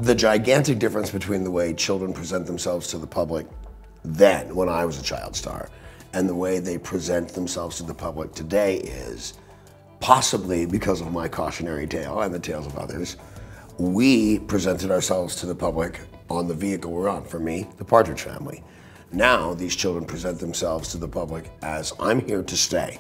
The gigantic difference between the way children present themselves to the public then, when I was a child star, and the way they present themselves to the public today is, possibly because of my cautionary tale and the tales of others, we presented ourselves to the public on the vehicle we're on. For me, the Partridge Family. Now, these children present themselves to the public as, I'm here to stay,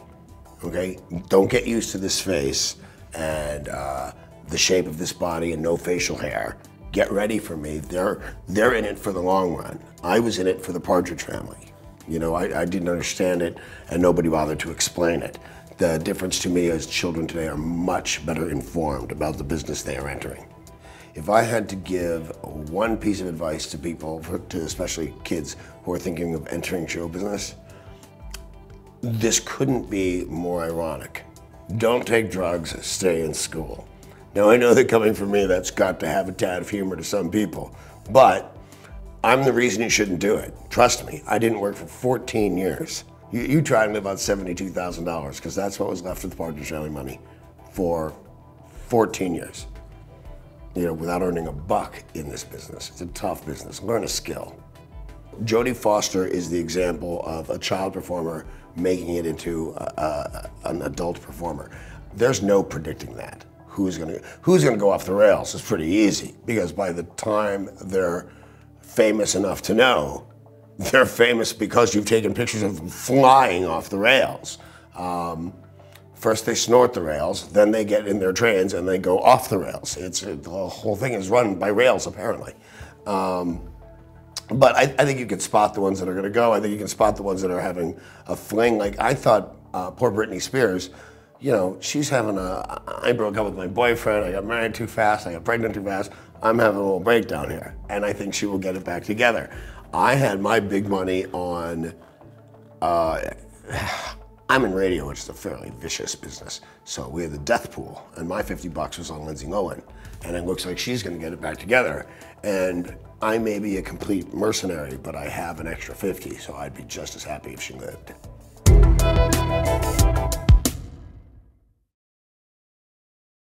okay? Don't get used to this face and the shape of this body and no facial hair. Get ready for me. They're in it for the long run. I was in it for the Partridge Family. You know, I didn't understand it and nobody bothered to explain it. The difference to me is children today are much better informed about the business they are entering. If I had to give one piece of advice to people, to especially kids who are thinking of entering show business, this couldn't be more ironic. Don't take drugs, stay in school. Now I know that coming from me, that's got to have a tad of humor to some people, but I'm the reason you shouldn't do it. Trust me, I didn't work for 14 years. You try and live on $72,000 because that's what was left of the Partridge Family money for 14 years. You know, without earning a buck in this business. It's a tough business. Learn a skill. Jodie Foster is the example of a child performer making it into an adult performer. There's no predicting that. Who's gonna go off the rails is pretty easy, because by the time they're famous enough to know, they're famous because you've taken pictures of them flying off the rails. First they snort the rails, then they get in their trains and they go off the rails. The whole thing is run by rails, apparently. But I think you can spot the ones that are gonna go. I think you can spot the ones that are having a fling. Like I thought poor Britney Spears, you know, she's having I broke up with my boyfriend, I got married too fast, I got pregnant too fast, I'm having a little breakdown here. And I think she will get it back together. I had my big money on, I'm in radio, which is a fairly vicious business. So we had the death pool, and my 50 bucks was on Lindsay Lohan. And it looks like she's gonna get it back together. And I may be a complete mercenary, but I have an extra 50, so I'd be just as happy if she lived.